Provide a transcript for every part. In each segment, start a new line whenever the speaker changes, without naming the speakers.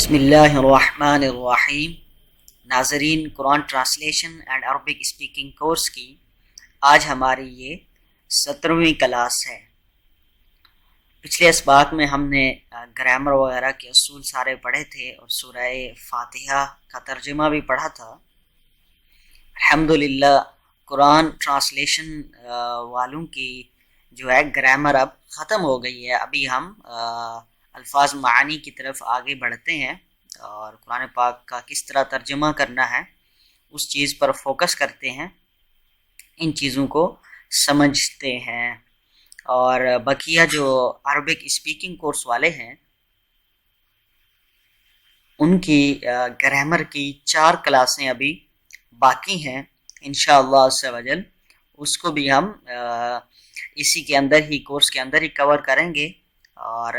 بسم اللہ الرحمن الرحیم۔ ناظرین، قرآن translation and Arabic speaking course کی آج ہماری یہ 17ویں کلاس ہے۔ پچھلے اسباق میں ہم نے گرامر وغیرہ کے اصول سارے پڑھے تھے اور سورہ فاتحہ کا ترجمہ بھی پڑھا تھا۔ الحمدللہ قرآن ٹرانسلیشن والوں کی جو ہے گرامر اب ختم ہو گئی ہے۔ ابھی ہم الفاظ معانی کی طرف آگے بڑھتے ہیں اور قرآن پاک کا کس طرح ترجمہ کرنا ہے اس چیز پر فوکس کرتے ہیں، ان چیزوں کو سمجھتے ہیں۔ اور بقیہ جو عربک اسپیکنگ کورس والے ہیں ان کی گرامر کی 4 کلاسیں ابھی باقی ہیں، انشاءاللہ عز و جل اس کو بھی ہم اسی کے اندر ہی کورس کے اندر ہی کور کریں گے۔ اور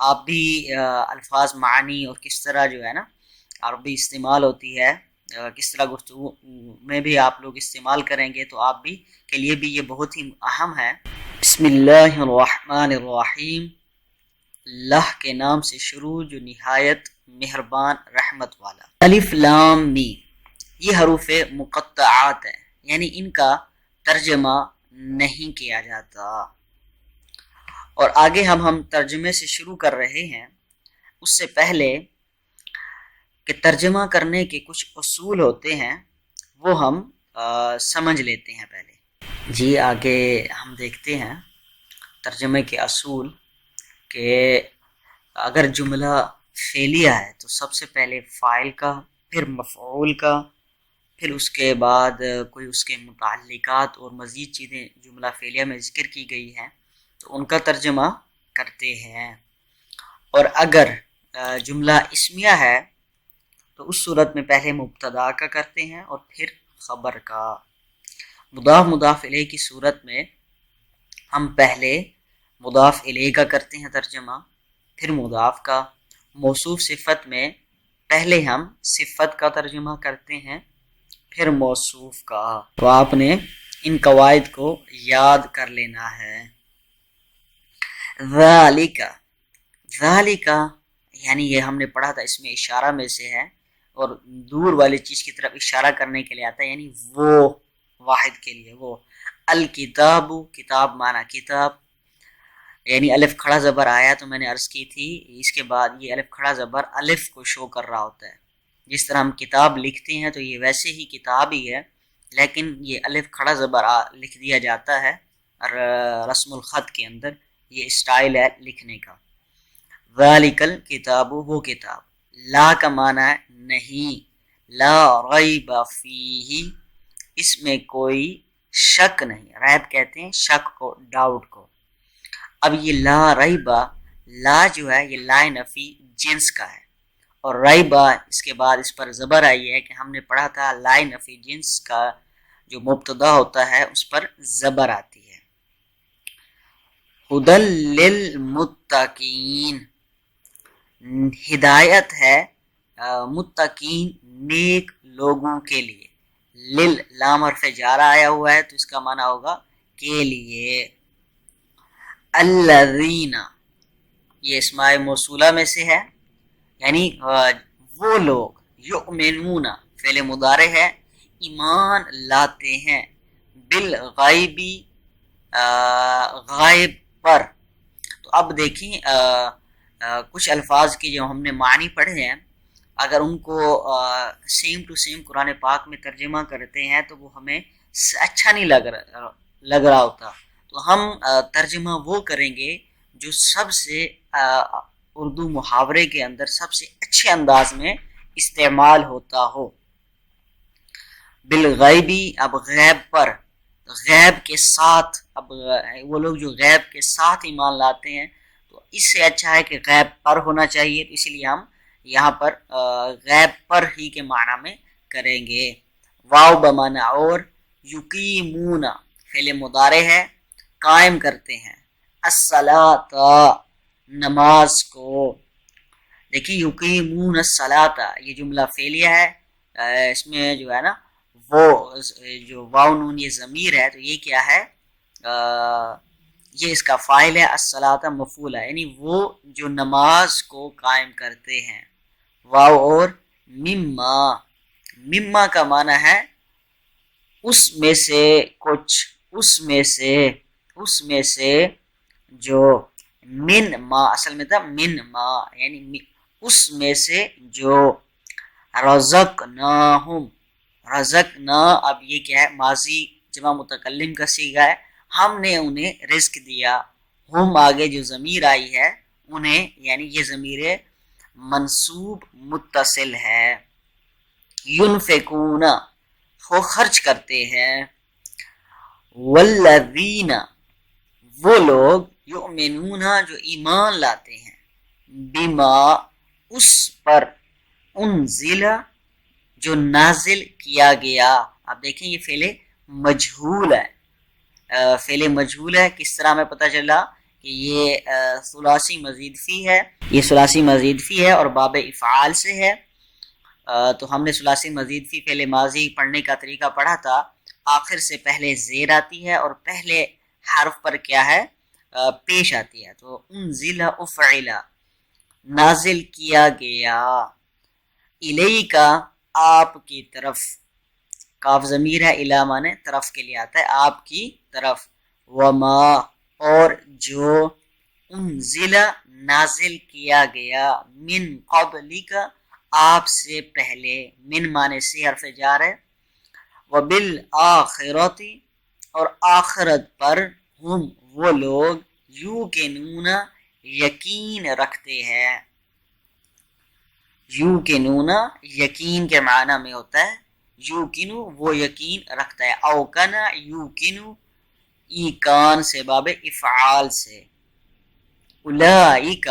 آپ بھی الفاظ معانی اور کس طرح جو ہے نا عربی استعمال ہوتی ہے، کس طرح گفتگو میں بھی آپ لوگ استعمال کریں گے، تو آپ بھی کے لیے بھی یہ بہت ہی اہم ہے۔ بسم اللہ الرحمن الرحیم، اللہ کے نام سے شروع جو نہایت مہربان رحمت والا۔ الف لام میم، یہ حروف مقطعات ہیں، یعنی ان کا ترجمہ نہیں کیا جاتا۔ اور آگے ہم ترجمے سے شروع کر رہے ہیں، اس سے پہلے کہ ترجمہ کرنے کے کچھ اصول ہوتے ہیں وہ ہم سمجھ لیتے ہیں پہلے۔ جی آگے ہم دیکھتے ہیں ترجمے کے اصول کہ اگر جملہ فعلیہ ہے تو سب سے پہلے فاعل کا، پھر مفعول کا، پھر اس کے بعد کوئی اس کے متعلقات اور مزید چیزیں جملہ فعلیہ میں ذکر کی گئی ہیں تو ان کا ترجمہ کرتے ہیں۔ اور اگر جملہ اسمیہ ہے تو اس صورت میں پہلے مبتدا کا کرتے ہیں اور پھر خبر کا۔ مضاف مضاف الیہ کی صورت میں ہم پہلے مضاف الیہ کا کرتے ہیں ترجمہ، پھر مضاف کا۔ موصوف صفت میں پہلے ہم صفت کا ترجمہ کرتے ہیں پھر موصوف کا۔ تو آپ نے ان قواعد کو یاد کر لینا ہے۔ ذالک، ذالک یعنی یہ ہم نے پڑھا تھا، اس میں اشارہ میں سے ہے اور دور والی چیز کی طرف اشارہ کرنے کے لیے آتا ہے، یعنی وہ واحد کے لیے وہ۔ الکتاب، کتاب معنی کتاب، یعنی الف کھڑا زبر آیا تو میں نے عرض کی تھی اس کے بعد یہ الف کھڑا زبر الف کو شو کر رہا ہوتا ہے۔ جس طرح ہم کتاب لکھتے ہیں تو یہ ویسے ہی کتاب ہی ہے، لیکن یہ الف کھڑا زبر لکھ دیا جاتا ہے اور رسم الخط کے اندر یہ اسٹائل ہے لکھنے کا۔ ذالک الکتاب، وہ کتاب۔ لا کا معنی ہے نہیں، لا ریب فیہ، اس میں کوئی شک نہیں۔ ریب کہتے ہیں شک کو، ڈاؤٹ کو۔ اب یہ لا ریبہ، لا جو ہے یہ لا نفی جنس کا ہے، اور ریبہ اس کے بعد اس پر زبر آئی ہے کہ ہم نے پڑھا تھا لا نفی جنس کا جو مبتدا ہوتا ہے اس پر زبر آتی ہے۔ ہدی للمتقین، ہدایت ہے متقین نیک لوگوں کے لیے۔ لل لام حرف جارہ آیا ہوا ہے تو اس کا معنی ہوگا کے لیے۔ الذین، یہ اسماء موصولہ میں سے ہے، یعنی وہ لوگ، یؤمنون فعل مضارع ہے، ایمان لاتے ہیں، بالغیبی غائب پر۔ تو اب دیکھیں کچھ الفاظ کی جو ہم نے معنی پڑھے ہیں، اگر ان کو سیم ٹو سیم قرآن پاک میں ترجمہ کرتے ہیں تو وہ ہمیں اچھا نہیں لگ رہا ہوتا، تو ہم ترجمہ وہ کریں گے جو سب سے اردو محاورے کے اندر سب سے اچھے انداز میں استعمال ہوتا ہو۔ بالغیبی، اب غیب پر، غیب کے ساتھ، اب وہ لوگ جو غیب کے ساتھ ایمان لاتے ہیں تو اس سے اچھا ہے کہ غیب پر ہونا چاہیے، تو اس لیے ہم یہاں پر غیب پر ہی کے معنی میں کریں گے۔ واو بمعنی اور، یقیمون فعل مضارع ہے، قائم کرتے ہیں، الصلاۃ نماز کو۔ دیکھیں یقیمون الصلاۃ یہ جملہ فعلیہ ہے، اس میں جو ہے نا وہ جو واو نون یہ ضمیر ہے تو یہ کیا ہے، یہ اس کا فاعل ہے، الصلاۃ مفعول ہے، یعنی وہ جو نماز کو قائم کرتے ہیں۔ واو اور مما، مما کا معنی ہے اس میں سے کچھ، اس میں سے جو، من ما اصل میں تھا من ما یعنی اس میں سے جو، رزقناہم، رزقنا اب یہ کیا ہے ماضی جمع متکلم کا صیغہ ہے، ہم نے انہیں رزق دیا، ہم آگے جو ضمیر آئی ہے انہیں یعنی یہ ضمیر منصوب متصل ہے، ینفقون وہ خرچ کرتے ہیں، والذین وہ لوگ، یؤمنون جو ایمان لاتے ہیں، بما اس پر، انزل جو نازل کیا گیا، آپ دیکھیں یہ فعل مجہول ہے، فعل مجہول ہے، کس طرح میں پتہ چلا کہ یہ ثلاثی مزید فی ہے، یہ ثلاثی مزید فی ہے اور باب افعال سے ہے، تو ہم نے ثلاثی مزید فی فعل ماضی پڑھنے کا طریقہ پڑھا تھا، آخر سے پہلے زیر آتی ہے اور پہلے حرف پر کیا ہے پیش آتی ہے، تو انزل افعل نازل کیا گیا، الیکا آپ کی طرف، کاف ضمیر ہے، الی مانے طرف کے لیے آتا ہے، آپ کی طرف، وما اور جو، انزل نازل کیا گیا، من قبلک آپ سے پہلے، من مانے سے حرف جار ہے، وبالآخرۃ اور آخرت پر، ہم وہ لوگ، یوقنون یقین رکھتے ہیں، یوقنون یقین کے معنی میں ہوتا ہے، یوقنو وہ یقین رکھتا ہے، اوقن یوقنو ایقان سے باب افعال سے، اولئک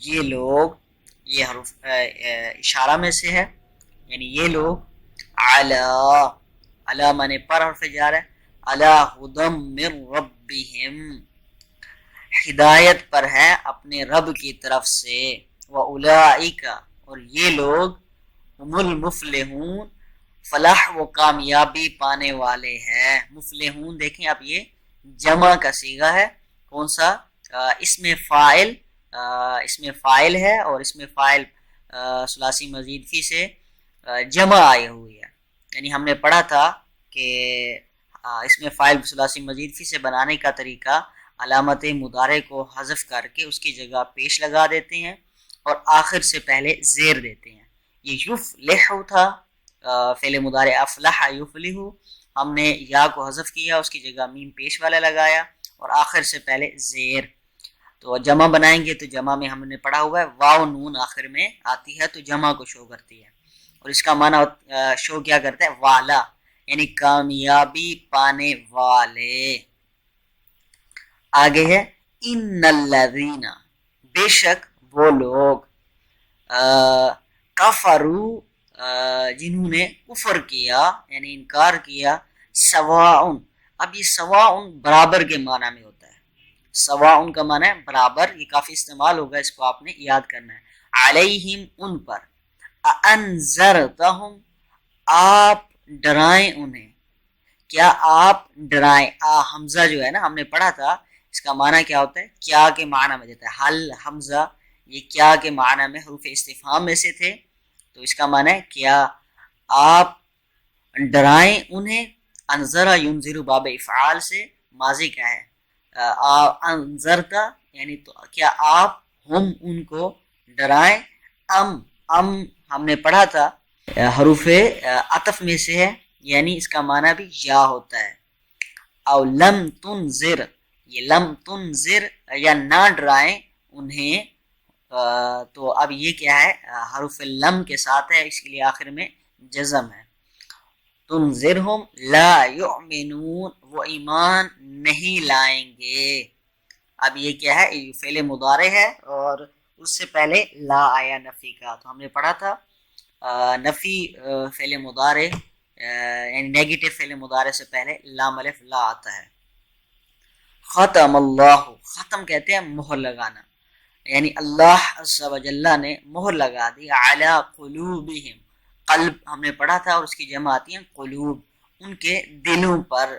یہ لوگ، یہ حرف اشارہ میں سے ہے، یعنی یہ لوگ، علی مانے پر حرف جار ہے، علی ہدی من ربہم ہدایت پر ہے اپنے رب کی طرف سے، واولئک اور یہ لوگ، هم المفلحون فلاح و کامیابی پانے والے ہیں، مفلحون دیکھیں اب یہ جمع کا صیغہ ہے، کون سا، اس میں فاعل ہے اور اس میں فاعل ثلاثی مزید فی سے جمع آئی ہوئی ہے، یعنی ہم نے پڑھا تھا کہ اس میں فاعل ثلاثی مزید فی سے بنانے کا طریقہ، علامت مضارع کو حذف کر کے اس کی جگہ پیش لگا دیتے ہیں اور آخر سے پہلے زیر دیتے ہیں، یہ یفلح تھا فعل مضارع افلح یفلح، ہم نے یا کو حذف کیا، اس کی جگہ میم پیش والا لگایا اور آخر سے پہلے زیر، تو جمع بنائیں گے تو جمع میں ہم نے پڑھا ہوا ہے واو نون آخر میں آتی ہے تو جمع کو شو کرتی ہے، اور اس کا معنی شو کیا کرتا ہے، والا یعنی کامیابی پانے والے، آگے ہے ان الذین بے شک وہ لوگ، کفروا جنہوں نے کفر کیا یعنی انکار کیا، سواء اب یہ سواء برابر کے معنی میں ہوتا ہے، سواء کا معنی ہے برابر، یہ کافی استعمال ہوگا، اس کو آپ نے یاد کرنا ہے، علیہم ان پر، انذرتہم آپ ڈرائیں انہیں، کیا آپ ڈرائیں، حمزہ جو ہے نا ہم نے پڑھا تھا اس کا معنی کیا ہوتا ہے، کیا کے معنی میں دیتا ہے، حل حمزہ یہ کیا کے معنی میں حروف استفہام میں سے تھے، تو اس کا معنی ہے کیا آپ ڈرائیں انہیں، انذرا ینذر باب افعال سے ماضی کا ہے، انذرتا یعنی تو کیا آپ ہم ان کو ڈرائیں، ام ہم نے پڑھا تھا حروف عطف میں سے ہے، یعنی اس کا معنی بھی یا ہوتا ہے، او لم تنذر یہ لم تنذر یا نہ ڈرائیں انہیں، تو اب یہ کیا ہے حرف لم کے ساتھ ہے، اس کے لیے آخر میں جزم ہے، تنذرہم لا یؤمنون وہ ایمان نہیں لائیں گے، اب یہ کیا ہے فعل مضارع ہے اور اس سے پہلے لا آیا نفی کا، تو ہم نے پڑھا تھا نفی فعل مضارع یعنی نیگیٹو فعل مضارع سے پہلے لام الف لا آتا ہے، ختم اللہ ختم کہتے ہیں مہر لگانا، یعنی اللہ عز و جل نے مہر لگا دی، علی قلوبہم قلب ہم نے پڑھا تھا اور اس کی جمع آتی ہیں قلوب، ان کے دلوں پر،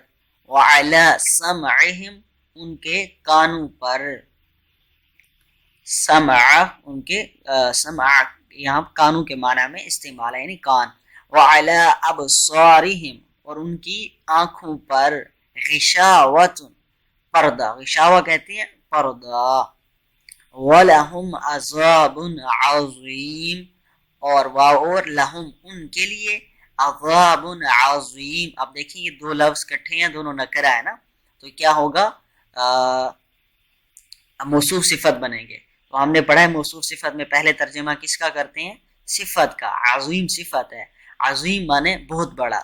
وعلی سمعہم ان کے کانوں پر، سمع ان کے سمع یہاں کانوں کے معنی میں استعمال ہے یعنی کان. وعلی ابصارہم اور ان کی آنکھوں پر غشاوۃ پردہ, غشاوہ کہتے ہیں پردہ. وَلَهُمْ عَذَابٌ عَظِيمٌ اور لہم ان کے لیے عذاب عظیم. اب دیکھیں یہ دو لفظ کٹھے ہیں, دونوں نکرہ ہے نا, تو کیا ہوگا موصوف صفت بنیں گے. تو ہم نے پڑھا ہے موصوف صفت میں پہلے ترجمہ کس کا کرتے ہیں, صفت کا. عظیم صفت ہے, عظیم مانے بہت بڑا,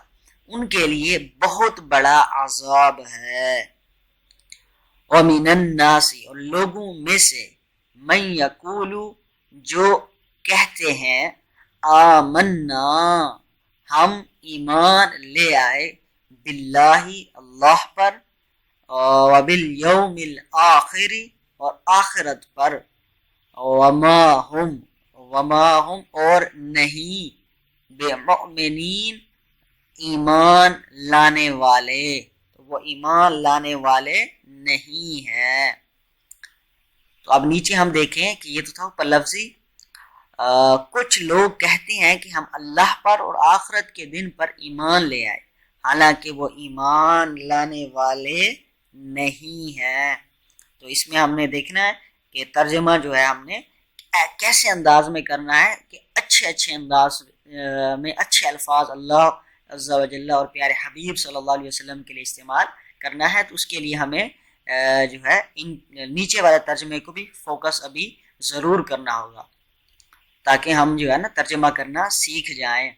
ان کے لیے بہت بڑا عذاب ہے. وَمِنَ النَّاسِ اور لوگوں میں سے مَن یقول جو کہتے ہیں آمنا ہم ایمان لے آئے باللہ اللہ پر وبالیوم الآخر اور آخرت پر وما ہم اور نہیں بمؤمنین ایمان لانے والے, تو وہ ایمان لانے والے نہیں ہیں. تو اب نیچے ہم دیکھیں کہ یہ تو تھا اوپر لفظی. کچھ لوگ کہتے ہیں کہ ہم اللہ پر اور آخرت کے دن پر ایمان لے آئے, حالانکہ وہ ایمان لانے والے نہیں ہیں. تو اس میں ہم نے دیکھنا ہے کہ ترجمہ جو ہے ہم نے کیسے انداز میں کرنا ہے کہ اچھے انداز میں اچھے الفاظ اللہ عز و جل اور پیارے حبیب صلی اللہ علیہ وسلم کے لیے استعمال کرنا ہے. تو اس کے لیے ہمیں جو ہے ان نیچے والے ترجمے کو بھی فوکس ابھی ضرور کرنا ہوگا تاکہ ہم جو ہے نا ترجمہ کرنا سیکھ جائیں.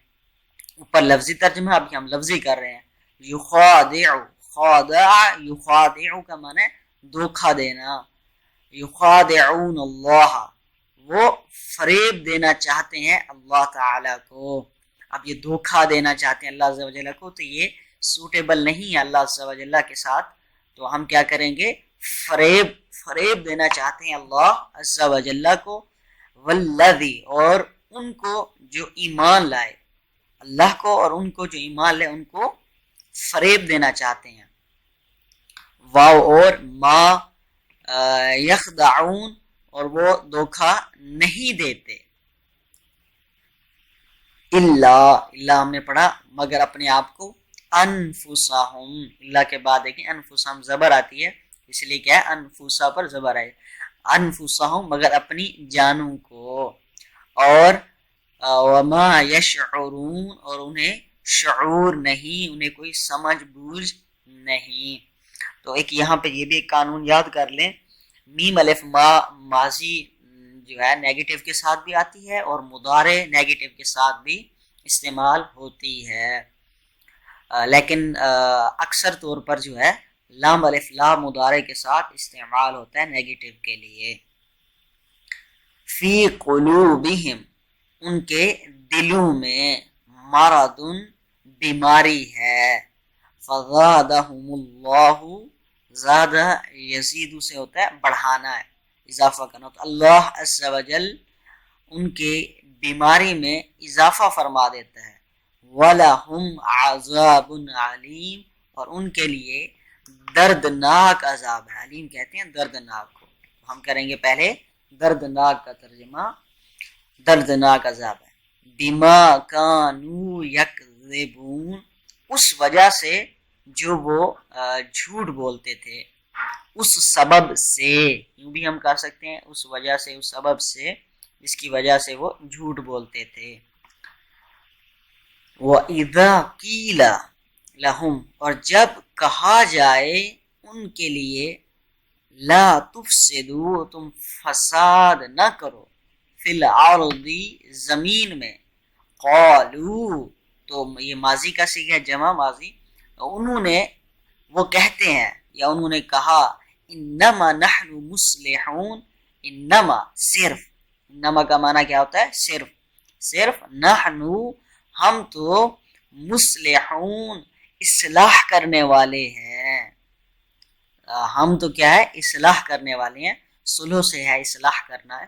اوپر لفظی ترجمہ, ابھی ہم لفظی کر رہے ہیں. یخادع کا معنی دھوکہ دینا. یخادعون اللہ وہ فریب دینا چاہتے ہیں اللہ تعالی کو. اب یہ دھوکہ دینا چاہتے ہیں اللہ عز و جل کو, تو یہ سوٹیبل نہیں ہے اللہ عز و جل کے ساتھ. تو ہم کیا کریں گے, فریب دینا چاہتے ہیں اللہ عز و جل کو. والذی اور ان کو جو ایمان لائے, اللہ کو اور ان کو جو ایمان لائے ان کو فریب دینا چاہتے ہیں. واو اور ما یخدعون اور وہ دھوکہ نہیں دیتے. اللہ ہم نے پڑھا مگر اپنے آپ کو. انفسہم اللہ کے بعد دیکھیں انفسہم زبر آتی ہے, اس لیے کیا ہے انفسہ پر زبر آئے. انفسہم مگر اپنی جانوں کو. اور وما یشعرون اور انہیں شعور نہیں, انہیں کوئی سمجھ بوجھ نہیں. تو ایک یہاں پہ یہ بھی ایک قانون یاد کر لیں, میم الف ما ماضی جو ہے نیگیٹو کے ساتھ بھی آتی ہے اور مضارع نیگیٹو کے ساتھ بھی استعمال ہوتی ہے, لیکن اکثر طور پر جو ہے لام الف لا مضارع کے ساتھ استعمال ہوتا ہے نیگیٹو کے لیے. فی قلوبہم ان کے دلوں میں مرض بیماری ہے. فزادہم اللہ زیادہ یزید سے ہوتا ہے بڑھانا ہے, اضافہ کرنا. تو اللہ عز و جل ان کے بیماری میں اضافہ فرما دیتا ہے. وَلَهُمْ عَذَابٌ عَلِيمٌ اور ان کے لیے دردناک عذاب ہے. علیم کہتے ہیں دردناک کو. ہم کریں گے پہلے دردناک کا ترجمہ. دردناک عذاب ہے. بِمَا كَانُوا يَكْذِبُونَ اس وجہ سے جو وہ جھوٹ بولتے تھے, اس سبب سے, یوں بھی ہم کہہ سکتے ہیں اس وجہ سے, اس سبب سے جس کی وجہ سے وہ جھوٹ بولتے تھے. وَإِذَا قِيلَ لَهُمْ اور جب کہا جائے ان کے لیے لا تفسدوا تم فساد نہ کرو فی الارض زمین میں, قالوا تو یہ ماضی کا صیغہ جمع ماضی, انہوں نے وہ کہتے ہیں یا انہوں نے کہا انما نحن مصلحون, انما صرف, انما کا معنی کیا ہوتا ہے صرف نحن ہم تو مصلحون اصلاح کرنے والے ہیں. ہم تو کیا ہے اصلاح کرنے والے ہیں, صلح سے ہے اصلاح کرنا ہے.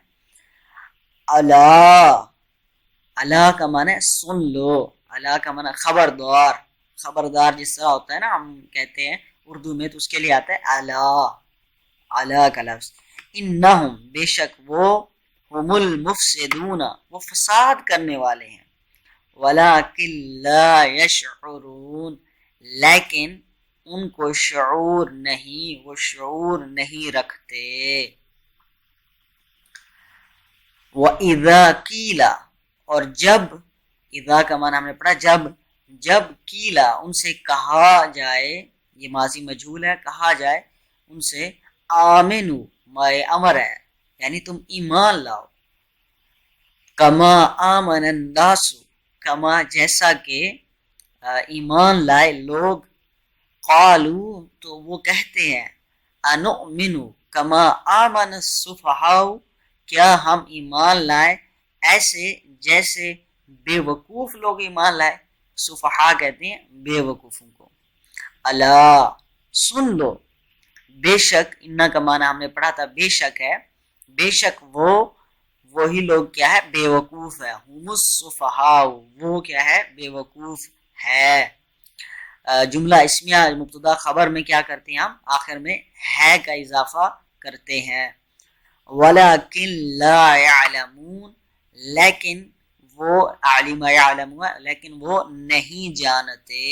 الا کا معنی سن لو, الا کا معنی خبردار جس طرح ہوتا ہے نا ہم کہتے ہیں اردو میں, تو اس کے لیے آتا ہے الا کا لفظ. انہم بے شک وہ هم المفسدون، وہ فساد کرنے والے ہیں، ولکن لا یشعرون، لیکن ان کو شعور نہیں، وہ شعور نہیں رکھتے۔ وَإِذَا قِيلَ، اور جب، اذا کا معنی ہم نے پڑھا جب قیلا ان سے کہا جائے، یہ ماضی مجہول ہے، کہا جائے ان سے، آمنو مائے امر ہے یعنی تم ایمان لاؤ، کما آمن الناس، کما جیسا کہ ایمان لائے لوگ، قالو تو وہ کہتے ہیں، انؤمنو کما آمن السفہاء، کیا ہم ایمان لائے ایسے جیسے بے وقوف لوگ ایمان لائے، سفہاء کہتے ہیں بے وقوفوں کو۔ الا سن لو، بے شک، انا کا معنی ہم نے پڑھا تھا بے شک ہے، بے شک وہی لوگ کیا ہے، بے وقوف ہے، ہم السفہاء، وہ کیا ہے، بے وقوف ہے۔ جملہ اسمیہ مبتدا خبر میں کیا کرتے ہیں ہم، آخر میں ہے کا اضافہ کرتے ہیں۔ وَلَكِنْ لَا يَعْلَمُونَ، لیکن وہ عالم یعلمون، لیکن وہ نہیں جانتے۔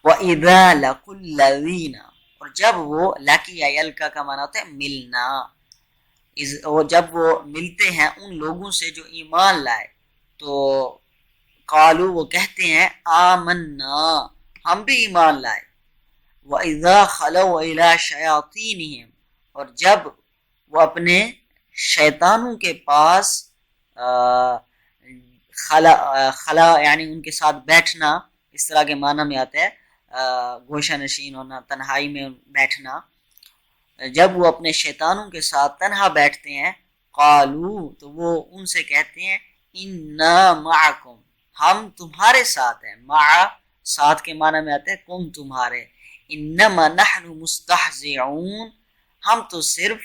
وَإِذَا لَقُوا الَّذِينَ، اور جب وہ لقی یا یلقا کا معنی ہوتا ہے ملنا، جب وہ ملتے ہیں ان لوگوں سے جو ایمان لائے، تو قالو وہ کہتے ہیں آمنا، ہم بھی ایمان لائے، وَإِذَا خَلَوْا إِلَى شَيَاطِينِهِمْ، اور جب وہ اپنے شیطانوں کے پاس خلا یعنی ان کے ساتھ بیٹھنا، اس طرح کے معنی میں آتا ہے گوشہ نشین ہونا، تنہائی میں بیٹھنا، جب وہ اپنے شیطانوں کے ساتھ تنہا بیٹھتے ہیں، قالو تو وہ ان سے کہتے ہیں، انا معکم، ہم تمہارے ساتھ ہیں، مع ساتھ کے معنی میں آتے ہیں کم تمہارے، انما نحن مستہزئون، ہم تو صرف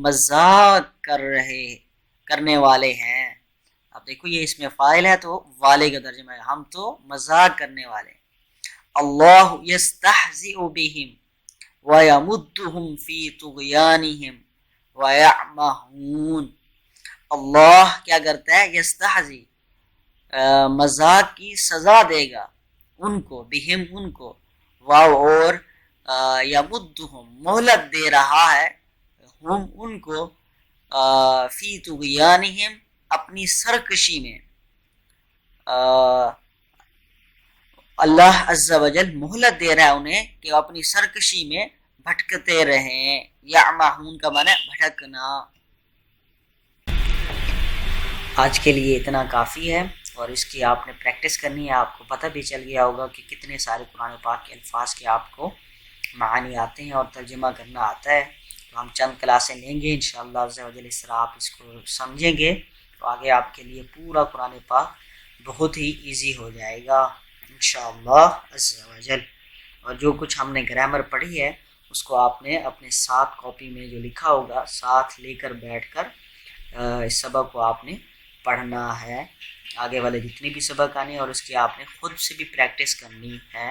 مذاق کرنے والے ہیں۔ اب دیکھو یہ اس میں فاعل ہے تو والے کا ترجمہ ہے، ہم تو مذاق کرنے والے ہیں۔ اللہ یستہزئ بہم ویمدہم فی طغیانہم ویعمہون، اللہ کیا کرتا ہے، یستہزئ مذاق کی سزا دے گا ان کو، بہم ان کو، واو اور یمدہم مہلت دے رہا ہے، ہم ان کو، فی طغیانہم اپنی سرکشی میں، اللہ عز و جل مہلت دے رہا ہے انہیں کہ وہ اپنی سرکشی میں بھٹکتے رہیں، یعمہون کا معنی بھٹکنا۔ آج کے لیے اتنا کافی ہے، اور اس کی آپ نے پریکٹس کرنی ہے، آپ کو پتہ بھی چل گیا ہوگا کہ کتنے سارے قرآن پاک کے الفاظ کے آپ کو معانی آتے ہیں اور ترجمہ کرنا آتا ہے۔ تو ہم چند کلاسیں لیں گے انشاءاللہ عز و جل، اس طرح آپ اس کو سمجھیں گے تو آگے آپ کے لیے پورا قرآن پاک بہت ہی ایزی ہو جائے گا انشاءاللہ عز و جل۔ اور جو کچھ ہم نے گرامر پڑھی ہے اس کو آپ نے اپنے ساتھ کاپی میں جو لکھا ہوگا ساتھ لے کر بیٹھ کر اس سبق کو آپ نے پڑھنا ہے، آگے والے جتنے بھی سبق آنے، اور اس کی آپ نے خود سے بھی پریکٹس کرنی ہے۔